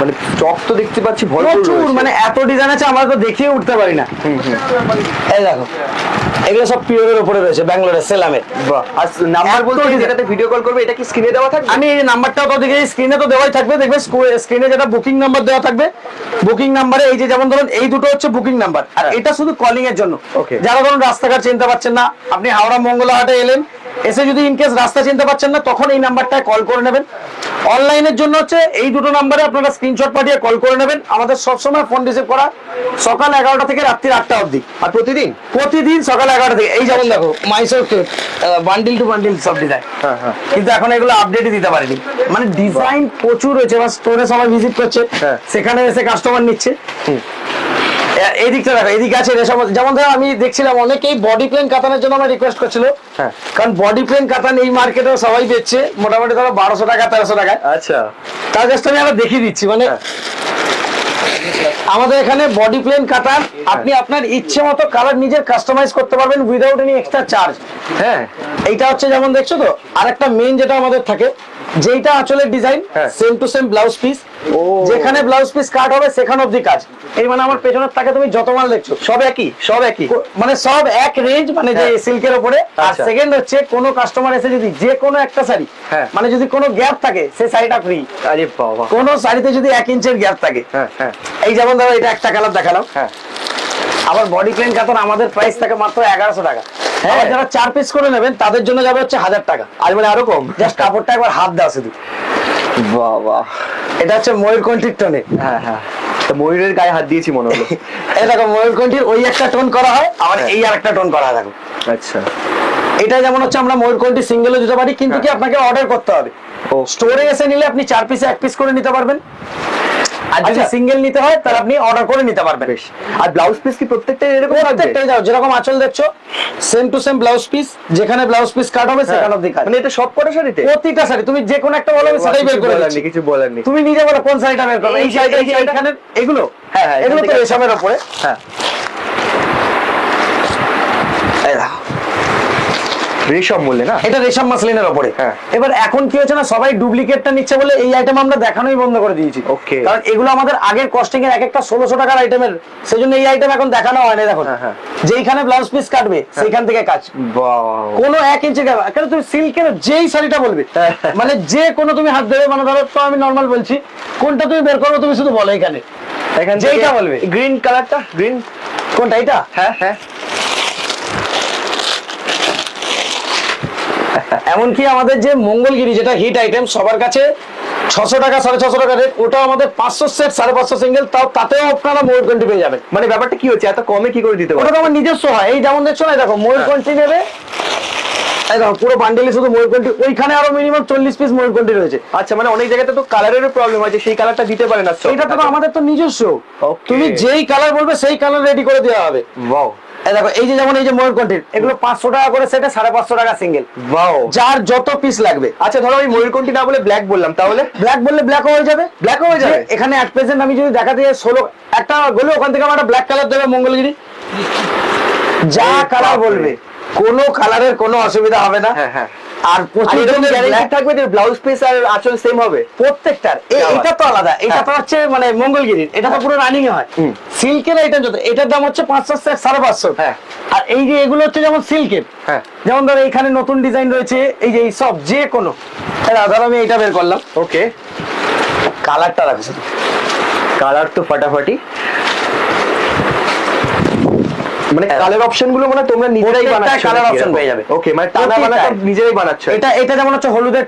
মানে স্টক তো দেখতে পাচ্ছি ভরপুর প্রচুর, রয়েছে। মানে এত ডিজাইন আছে আমরা তো দেখিয়ে উঠতে পারি না। এই দেখো এগুলো সব পিওরের উপরে রয়েছে ব্যাঙ্গালোরের সেলামের। বাহ। আর নাম্বার এত বলতে design। যেটাতে ভিডিও কল করবে, এটা কি স্ক্রিনে দেওয়া থাকবে? আমি এই নাম্বারটাও তো দেখি স্ক্রিনে তো দেওয়াই থাকবে, দেখবে স্ক্রিনে যেটা বুকিং নাম্বার দেওয়া থাকবে, বুকিং নাম্বারে এই যে যেমন ধরুন এই দুটো হচ্ছে বুকিং নাম্বার, আর এটা শুধু কলিং এর জন্য। Okay. যারা ধরুন রাস্তাঘাট চিনতে পারছেন না, আপনি হাওড়া মঙ্গলাহাটে এলেন, এসে যদি ইনকেস রাস্তা চিনতে পারছেন না, তখন এই নাম্বারটায় কল করে নেবেন। অনলাইনের জন্য হচ্ছে এই দুটো নাম্বারে আপনারা স্ক্রিনশট পাঠিয়ে কল করে নেবেন। আমাদের সবসময় ফোন রিসিভ করা সকাল 11টা থেকে রাত্রি 8টা অবধি। আর প্রতিদিন সকাল 11টা থেকে। এই যেমন দেখো মাইসোর বান্ডিল টু বান্ডিল সব ডিজাইন, হ্যাঁ, হ্যাঁ। কিন্তু এখন এগুলো আপডেটই দিতে পারিনি। মানে ডিজাইন প্রচুর রয়েছে, এবার স্টোরে সবাই ভিজিট করছে, হ্যাঁ। সেখানে এসে কাস্টমার নিচ্ছে। এই দিকটা দেখো, এইদিকে আছে রেশম, যেমন ধরো আমি দেখছিলাম অনেকেই বডি প্লেন কাতানের জন্য আমার রিকোয়েস্ট করছিল, হ্যাঁ। কারণ বডি প্লেন কাতান এই মার্কেটে সবাই বেচছে মোটামুটি ধরো 1200 টাকা 1300 টাকায়। আচ্ছা, তার জাস্ট আমি আবার দেখিয়ে দিচ্ছি। মানে আমাদের এখানে বডি প্লেন কাতান আপনি আপনার ইচ্ছে মতো কালার নিজের কাস্টমাইজ করতে পারবেন উইদাউট এনি এক্সট্রা চার্জ। হ্যাঁ, এইটা হচ্ছে যেমন দেখছো তো, আরেকটা মেইন যেটা আমাদের থাকে, যেইটা আঁচলের ডিজাইন হ্যাঁ। Same to same blouse piece, ও। যেখানে ব্লাউজ পিস কাট হবে সেখানে অবধি কাজ। এই মানে আমার পেছনের থাকে তুমি যত মাল দেখছো সব একই, সব একই। মানে সব এক রেঞ্জ, মানে যে হ্যাঁ। সিল্কের উপরে। আর আচ্ছা। সেকেন্ড হচ্ছে কোনো কাস্টমার এসে যদি যে কোনো একটা শাড়ি, হ্যাঁ। মানে যদি কোনো গ্যাপ থাকে সেই শাড়িটা ফ্রি। আরে বাবা। কোনো শাড়িতে যদি 1 ইঞ্চের গ্যাপ থাকে, হ্যাঁ, হ্যাঁ, এই যেমন ধরো এটা একটা কালার দেখালাম, হ্যাঁ। আবার বডি প্লেন কাতান আমাদের প্রাইস থাকে মাত্র 1100 টাকা। হ্যাঁ। আবার যারা 4 পিস করে নেবেন তাদের জন্য যাবে হচ্ছে 1000 টাকা। আর মানে আরো কম। জাস্ট কাপড়টা একবার হাত দেওয়া শুধু। বাবা। এটা হচ্ছে ময়ূরকণ্ঠীর টোনে। হ্যাঁ, হ্যাঁ, তো ময়ূরের গায়ে হাত দিয়েছি মনে হলো। এই দেখো ময়ূরকণ্ঠীর ওই একটা টোন করা হয়, আবার হ্যাঁ। এই আর একটা টোন করা হয়। দেখো আচ্ছা, এটা যেমন হচ্ছে আমরা ময়ূরকণ্ঠী সিঙ্গেলও দিতে পারি, কিন্তু কি আপনাকে অর্ডার করতে হবে। ও। স্টোরে এসে নিলে আপনি 4 পিসে 1 পিস করে নিতে পারবেন, আর যদি আচ্ছা। সিঙ্গেল নিতে হয় তাহলে আপনি অর্ডার করে নিতে পারবেন। বেশ। আর ব্লাউজ পিস কি প্রত্যেকটা এরকম থাকবে? প্রত্যেকটাই যাও, যেরকম আঁচল দেখছো same to same blouse piece, যেখানে ব্লাউজ পিস কাট হবে সেখানে অবধি কাজ। মানে এটা সব কটা শাড়িতে? প্রতিটা শাড়ি তুমি যে কোনো একটা বলো আমি সেটাই বের করে দিচ্ছি। কিছু বলার নেই। তুমি নিজে বলো কোন শাড়িটা বের করবে। এই শাড়িটা, এই শাড়িটা, এগুলো, হ্যাঁ, হ্যাঁ, এগুলো এখান তো থেকে- রেশমের উপরে। হ্যাঁ, এই দেখো, রেশম বললে না? এটা রেশম মাসলিনের উপরে। হ্যাঁ। এবার এখন কি হচ্ছে না, সবাই ডুপ্লিকেটটা নিচ্ছে বলে এই আইটেম আমরা দেখানোই বন্ধ করে দিয়েছি। Okay. কারণ এগুলো আমাদের আগের কস্টিং এর এক একটা 1600 টাকার আইটেমের, সেজন্য এই আইটেম এখন দেখানো হয় না। দেখো হ্যাঁ, হ্যাঁ। যেইখানে ব্লাউজ পিস কাটবে সেইখান থেকে কাজ। বাহ। কোনো 1 ইঞ্চি গ্যাপ, কেন তুমি সিল্কের যেই শাড়িটা বলবে, হ্যাঁ। মানে যে কোনো তুমি হাত দেবে, মানে ধরো তো আমি নর্মাল বলছি, কোনটা তুমি বের করবে তুমি শুধু বলো এখানে এখান যেইটা বলবে। গ্রিন কালারটা, গ্রিন। কোনটা এটা? হ্যাঁ, হ্যাঁ। এমনকি আমাদের যে মঙ্গলগিরি যেটা হিট আইটেম সবার কাছে 600 টাকা 650 টাকা রেট, ওটা আমাদের 500 সেট 550 সিঙ্গেল, তাও তাতেও আপনারা ময়ূরকণ্ঠী পেয়ে যাবেন। মানে ব্যাপারটা কি হচ্ছে, এত কমে কি করে দিতে ওটা পারো? তো আমার নিজস্ব হয়। এই যেমন দেখছো না, দেখো ময়ূরকণ্ঠী নেবে এই দেখো পুরো বান্ডেলে শুধু ময়ূরকণ্ঠী, ওইখানে আরো মিনিমাম 40 পিস ময়ূরকণ্ঠী রয়েছে। আচ্ছা, মানে অনেক জায়গাতে তো কালারেরও প্রবলেম হয় যে সেই কালারটা দিতে পারে না। এটা তো আমাদের তো নিজস্ব, Okay. তুমি যেই কালার বলবে সেই কালার রেডি করে দেওয়া হবে। ওয়াও, এই দেখো এই যে যেমন এই যে ময়ূরকণ্ঠীর, এগুলো 500 টাকা করে সেটে, 550 টাকা সিঙ্গেল, ওয়াও। যার যত পিস লাগবে। আচ্ছা ধরো আমি ময়ূরকণ্ঠী না বলে ব্ল্যাক বললাম, তাহলে ব্ল্যাক বললে ব্ল্যাক হয়ে যাবে, ব্ল্যাক হয়ে যাবে। এখানে অ্যাট প্রেজেন্ট আমি যদি দেখাতে যাই 16 একটা বলে, ওখান থেকে আমার একটা ব্ল্যাক কালার দেবে মঙ্গলগিরি, যা কালার বলবে কোনো কালারের কোনো অসুবিধা হবে না। হ্যাঁ হ্যাঁ। আর প্রচুর গ্যারান্টি থাকবে যে ব্লাউজ পিস আর আঁচল সেম হবে প্রত্যেকটার। এটা তো আলাদা, এটা তো হচ্ছে মানে মঙ্গলগিরির, এটা তো পুরো রানিং এ হয়। সিল্কের আইটেম যত, এটার দাম হচ্ছে 500 550। হ্যাঁ। আর এই যে এগুলো হচ্ছে যেমন সিল্কের, হ্যাঁ। যেমন ধরো এখানে নতুন ডিজাইন রয়েছে, এই যে এই সব যে কোনো, ধরো আমি এইটা বের করলাম, ওকে। কালারটা রাখো শুধু, কালার তো ফাটাফাটি, মানে কালার অপশন গুলো মানে তোমরা নিজেরাই বানাচ্ছো, কালার অপশন পেয়ে যাবে। ওকে, মানে টানা বানাটা নিজেরাই বানাচ্ছো। এটা যেমন হচ্ছে হলুদের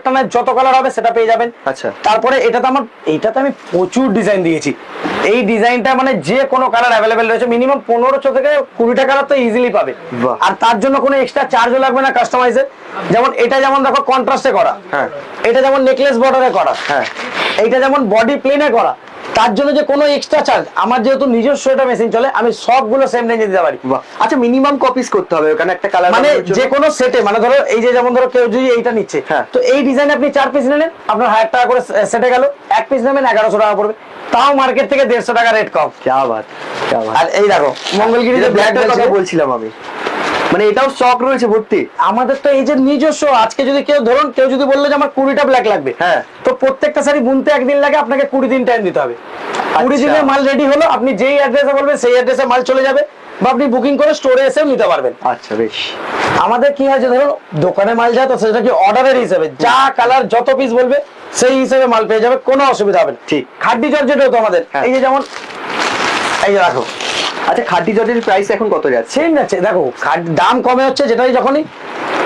টানায় যত কালার হবে সেটা পেয়ে যাবেন। আচ্ছা। তারপরে এইটাতে আমি প্রচুর ডিজাইন দিয়েছি, এই ডিজাইনটা মানে যে কোনো কালার অ্যাভেলেবেল রয়েছে, মিনিমাম 15 থেকে 20টা কালার তো ইজিলি পাবে। বাহ। আর তার জন্য কোনো এক্সট্রা চার্জও লাগবে না কাস্টমাইজের। যেমন এটা যেমন দেখো কন্ট্রাস্টে করা, হ্যাঁ। এটা যেমন নেকলেস বর্ডারে করা, হ্যাঁ। এইটা যেমন বডি প্লেনে করা, তার জন্য যে কোনো এক্সট্রা চার্জ, আমার যেহেতু নিজস্ব এটা মেশিন চলে, আমি সবগুলো সেম রেঞ্জে দিতে পারি। বাহ। আচ্ছা, মিনিমাম কপিস করতে হবে ওখানে একটা কালার, মানে যে কোনো সেটে, মানে ধরো এই যে যেমন ধরো কেউ যদি এইটা নিচ্ছে, হ্যাঁ। তো এই ডিজাইন আপনি 4 পিস নিলেন, আপনার 1000 টাকা করে সেটে গেল, 1 পিস নেবেন 1100 টাকা পড়বে, তাও মার্কেট থেকে 150 টাকা রেট কম। क्या বাত, क्या বাত। আর এই দেখো মঙ্গলগিরি যে ব্ল্যাকটার ব্ল্যাক কথা বলছিলাম আমি, মানে এটাও স্টক রয়েছে ভর্তি। আমাদের তো এই যে নিজস্ব, আজকে যদি কেউ যদি বললো যে আমার 20টা ব্ল্যাক লাগবে, হ্যাঁ, তো প্রত্যেকটা শাড়ি বুনতে একদিন লাগে, আপনাকে 20 দিন টাইম দিতে হবে। 20 দিনে মাল রেডি হলো, আপনি যেই অ্যাড্রেসে বলবেন সেই অ্যাড্রেসে মাল চলে যাবে, বা আপনি বুকিং করে স্টোরে এসেও নিতে পারবেন। আচ্ছা বেশ। আমাদের কি হয় যে ধরো দোকানে মাল যায়, তো সেটা কি অর্ডারের হিসেবে, যা কালার যত পিস বলবে সেই হিসেবে মাল পেয়ে যাবে, কোনো অসুবিধা হবে না। ঠিক। খাড্ডি জর্জেটও তো আমাদের, এই যে যেমন এই যে রাখো। আচ্ছা, খাড্ডি জর্জের প্রাইস এখন কত যাচ্ছে? সেম যাচ্ছে, দেখো দাম কমে হচ্ছে, যেটাই যখনই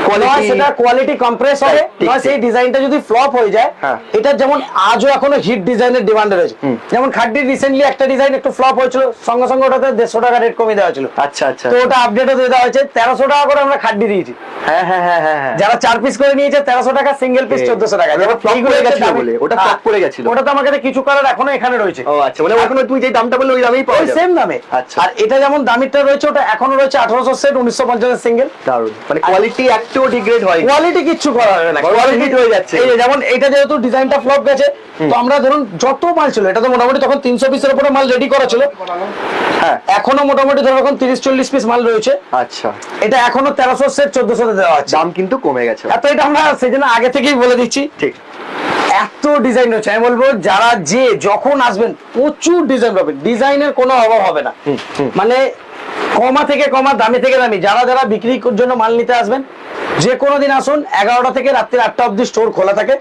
Quality- সেটা কোয়ালিটি কম্প্রেস হবে, নয় সেই ডিজাইনটা যদি ফ্লপ হয়ে যায়। হ্যাঁ। এটা যেমন আজও এখনো হিট ডিজাইনের ডিমান্ড রয়েছে, যেমন খাড্ডির রিসেন্টলি একটা ডিজাইন একটু ফ্লপ হয়েছিল, সঙ্গে সঙ্গে ওটাতে 150 টাকা রেট কমিয়ে দেওয়া হয়েছিল। আচ্ছা আচ্ছা। তো ওটা আপডেটও দিয়ে দেওয়া হয়েছে, 1300 টাকা করে আমরা খাড্ডি দিয়েছি। হ্যাঁ হ্যাঁ হ্যাঁ হ্যাঁ হ্যাঁ। যারা 4 পিস করে নিয়েছে 1300 টাকা, সিঙ্গেল পিস 1400 টাকা। ওটা flop করে গেছিল বলে, ওটা flop করে গেছিল। ওটা তো আমার কাছে কিছু কালার এখনো এখানে রয়েছে। ও আচ্ছা, মানে ওখানে তুমি যে দামটা বললে ওই দামেই পাওয়া ওই যাবে। সেম দামে। আচ্ছা। আর এটা যেমন দামিটা রয়েছে, ওটা এখনো রয়েছে 1800 সেট, 1950 এর সিঙ্গেল। দারুণ, মানে কোয়ালিটি একটু ডিগ্রেড হয়। কোয়ালিটি কিচ্ছু করা হবে না, Quality hit হয়ে যাচ্ছে। এই যে যেমন এটা যেহেতু ডিজাইনটা ফ্লপ গেছে, তো আমরা ধরুন যত মাল ছিল, এটা তো মোটামুটি তখন 300 পিসের উপরে মাল রেডি করা ছিল, হ্যাঁ। এখনো মোটামুটি ধরো এখন 30-40 পিস মাল রয়েছে। আচ্ছা, এটা এখনো 1300 সেট 1400 তে দেওয়া হচ্ছে। দাম কিন্তু কমে গেছে। এত এটা আমরা সেই জন্য আগে থেকেই বলে দিচ্ছি। ঠিক। এত ডিজাইন রয়েছে, আমি বলবো যারা যখন আসবেন প্রচুর ডিজাইন পাবেন, ডিজাইনের কোনো অভাব হবে না। মানে কমা থেকে কমা, দামি থেকে দামি, যারা যারা বিক্রির জন্য মাল নিতে আসবেন, যে কোনো দিন আসুন, 11টা থেকে রাত্রি 8টা অবধি স্টোর খোলা থাকে।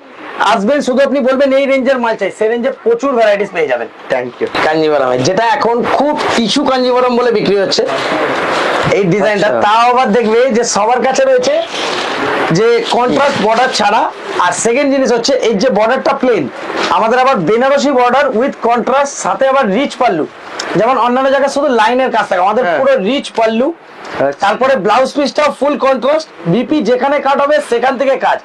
আসবেন, শুধু আপনি বলবেন এই রেঞ্জের মাল চাই, সেই রেঞ্জে প্রচুর ভ্যারাইটিস পেয়ে যাবেন। Thank you. কাঞ্জিবরম, যেটা এখন খুব টিস্যু কাঞ্জিবরম বলে বিক্রি হচ্ছে এই ডিজাইনটা। আচ্ছা। তাও আবার দেখবে যে সবার কাছে রয়েছে যে কন্ট্রাস্ট বর্ডার ছাড়া। আর সেকেন্ড জিনিস হচ্ছে এই যে বর্ডারটা প্লেন, আমাদের আবার বেনারসি বর্ডার উইথ কন্ট্রাস্ট, সাথে আবার রিচ পাল্লু। যেমন অন্যান্য জায়গায় শুধু লাইনের কাজ থাকে, আমাদের পুরো রিচ পাল্লু। তারপরে ব্লাউজ পিসটা ফুল কন্ট্রাস্ট, বিপি যেখানে কাট হবে সেখান থেকে কাজ।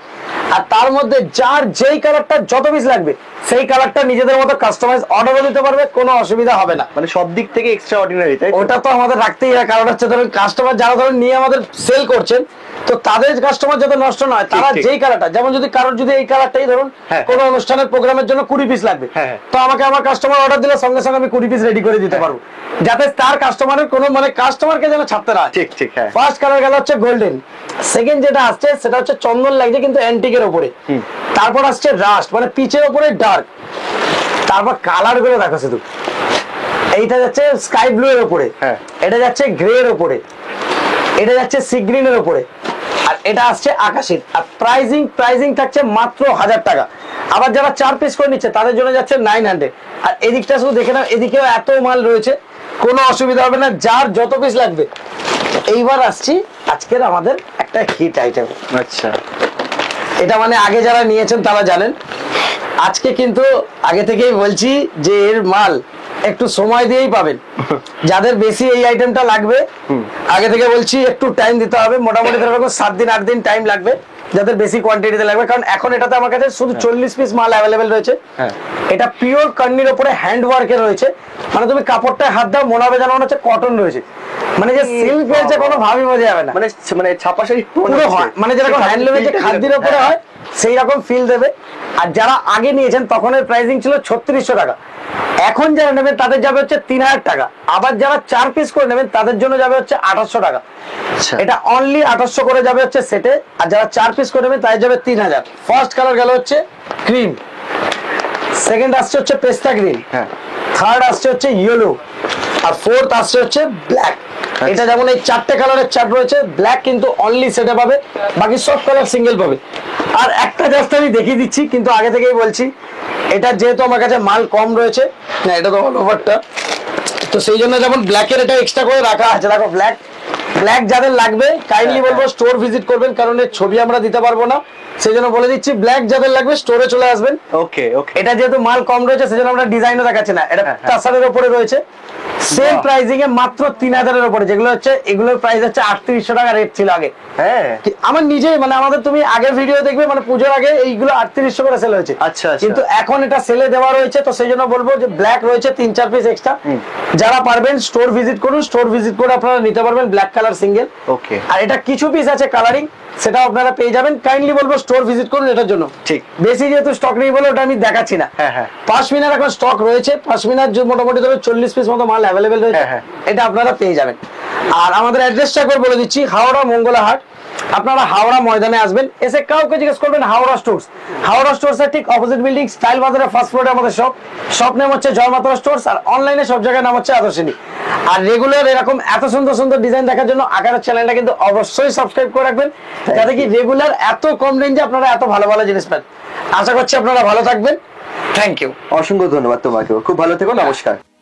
আর তার মধ্যে যার যেই কালারটা যত পিস লাগবে সেই কালারটা নিজেদের মতো কাস্টমাইজ অর্ডারও দিতে পারবে, কোনো অসুবিধা হবে না। মানে সব দিক থেকে এক্সট্রা অর্ডিনারি, তাই ওটা তো আমাদের রাখতেই হয়, কারণ হচ্ছে ধরুন কাস্টমার যারা ধরুন নিয়ে আমাদের সেল করছেন, তো তাদের কাস্টমার যাতে নষ্ট না হয়, তারা যেই কালারটা, যেমন যদি কারোর যদি এই কালারটাই ধরুন কোনো অনুষ্ঠানের প্রোগ্রামের জন্য 20 পিস লাগবে, তো আমাকে আমার কাস্টমার অর্ডার দিলে সঙ্গে সঙ্গে আমি 20 পিস রেডি করে দিতে পারবো, যাতে তার কাস্টমারের কোনো মানে কাস্টমারকে যেন ছাড়তে না হয়। ঠিক ঠিক। হ্যাঁ। ফার্স্ট কালার গেল হচ্ছে গোল্ডেন, সেকেন্ড যেটা আসছে সেটা হচ্ছে চন্দন লাগছে কিন্তু অ্যান্টিকের উপরে, তারপর আসছে রাস্ট মানে পিচের উপরে ডার্ক, তারপর কালার গুলো দেখো শুধু, এইটা যাচ্ছে স্কাই ব্লু এর উপরে, এটা যাচ্ছে গ্রে এর উপরে, এটা যাচ্ছে সি গ্রিন এর উপরে, আর এটা আসছে আকাশী। আর প্রাইজিং থাকছে মাত্র 1000 টাকা। আবার যারা 4 পিস করে নিচ্ছে তাদের জন্য যাচ্ছে 900। আর এদিকটা শুধু দেখে নাও, এদিকেও এত মাল রয়েছে, কোনো অসুবিধা হবে না, যার যত পিস লাগবে। এইবার আসছি আজকের আমাদের একটা হিট আইটেম। আচ্ছা, এটা মানে আগে যারা নিয়েছেন তারা জানেন, আজকে কিন্তু আগে থেকেই বলছি যে এর মাল একটু সময় দিয়েই পাবেন। যাদের বেশি এই আইটেমটা লাগবে আগে থেকে বলছি একটু টাইম দিতে হবে, মোটামুটি ধরে রাখো 7 দিন 8 দিন টাইম লাগবে যাদের বেশি কোয়ান্টিটিতে লাগবে, কারণ এখন এটাতে আমার কাছে শুধু 40 পিস মাল অ্যাভেলেবেল রয়েছে। এটা পিওর কর্নির উপরে হ্যান্ড ওয়ার্কের রয়েছে, মানে তুমি কাপড়টা হাত দাও মনে হবে যেন মনে হচ্ছে কটন রয়েছে, মানে যে সিল্ক রয়েছে কোনো ভাবই বোঝা যাবে না, মানে ছাপা শাড়ি পুরো হয় মানে যেরকম হ্যান্ডলুমের যে খাদ্যের উপরে হয় সেই রকম ফিল দেবে। আর যারা আগে নিয়েছেন তখন এর প্রাইসিং ছিল 3600 টাকা, এখন যারা নেবেন তাদের যাবে হচ্ছে 3000 টাকা। আবার যারা 4 পিস করে নেবেন তাদের জন্য যাবে হচ্ছে 2800 টাকা। এটা অনলি 2800 করে যাবে হচ্ছে সেটে, আর যারা 4 পিস করে নেবেন তাদের যাবে 3000। ফার্স্ট কালার গেল হচ্ছে ক্রিম, সেকেন্ড আসছে হচ্ছে পেস্তা গ্রিন, থার্ড আসছে হচ্ছে ইয়েলো, আর ফোর্থ আসছে হচ্ছে ব্ল্যাক। এটা যেমন এই 4টে কালারের চার্ট রয়েছে, ব্ল্যাক কিন্তু অনলি সেটে পাবে, বাকি সব কালার সিঙ্গেল পাবে। আর একটা জাস্ট আমি দেখিয়ে দিচ্ছি, কিন্তু আগে থেকেই বলছি এটা যেহেতু আমার কাছে মাল কম রয়েছে না, এটা তো অল ওভারটা, তো সেই জন্য যেমন ব্ল্যাকের এটা এক্সট্রা করে রাখা আছে। দেখো ব্ল্যাক, ব্ল্যাক যাদের লাগবে কাইন্ডলি বলবো স্টোর ভিজিট করবেন, কারণ এর ছবি আমরা দিতে পারবো না, সেই জন্য বলে দিচ্ছি ব্ল্যাক যাদের লাগবে স্টোরে চলে আসবেন। ওকে ওকে, এটা যেহেতু মাল কম রয়েছে সেজন্য আমরা ডিজাইনও দেখাচ্ছি না, এটা তাসারের উপরে রয়েছে সেম প্রাইসিং এ মাত্র 3000 এর উপরে, যেগুলো হচ্ছে এগুলোর প্রাইস হচ্ছে 3800 টাকা রেট ছিল আগে। হ্যাঁ আমার নিজেই মানে আমাদের তুমি আগের ভিডিও দেখবে মানে পুজোর আগে এইগুলো 3800 করে সেল হয়েছে। আচ্ছা, কিন্তু এখন এটা সেলে দেওয়া রয়েছে, তো সেই জন্য বলবো যে ব্ল্যাক রয়েছে 3-4 পিস এক্সট্রা, যারা পারবেন স্টোর ভিজিট করুন, স্টোর ভিজিট করে আপনারা নিতে পারবেন ব্ল্যাক কালার সিঙ্গেল। ওকে, আর এটা কিছু পিস আছে কালারিং, সেটাও আপনারা পেয়ে যাবেন, কাইন্ডলি বলবো স্টোর ভিজিট করুন এটার জন্য। ঠিক, বেশি যেহেতু স্টক নেই বলে ওটা আমি দেখাচ্ছি না। পাশমিনার এখন স্টক রয়েছে, পাশমিনার মোটামুটি ধরো 40 পিস মতো মাল অ্যাভেলেবেল রয়েছে, এটা আপনারা পেয়ে যাবেন। আর আমাদের অ্যাড্রেসটা একবার বলে দিচ্ছি, হাওড়া মঙ্গলা হাট। আপনারা হাওড়া ময়দানে আসবেন, এসে কাউকে জিজ্ঞেস করবেন হাওড়া স্টোর্স। হাওড়া স্টোর্স এর ঠিক অপোজিট বিল্ডিং স্টাইল বাজারের ফার্স্ট ফ্লোরে আমাদের শপ নেম হচ্ছে জয় মাতা স্টোর্স, আর অনলাইনে সব জায়গায় নাম হচ্ছে আদর্শিনী। আর রেগুলার এরকম এত সুন্দর সুন্দর ডিজাইন দেখার জন্য আকারের চ্যানেলটা কিন্তু অবশ্যই সাবস্ক্রাইব করে রাখবেন, যাতে কি রেগুলার এত কম রেঞ্জে আপনারা এত ভালো ভালো জিনিস পান। আশা করছি আপনারা ভালো থাকবেন। থ্যাংক ইউ, অসংখ্য ধন্যবাদ তোমাকেও, খুব ভালো থেকো, নমস্কার।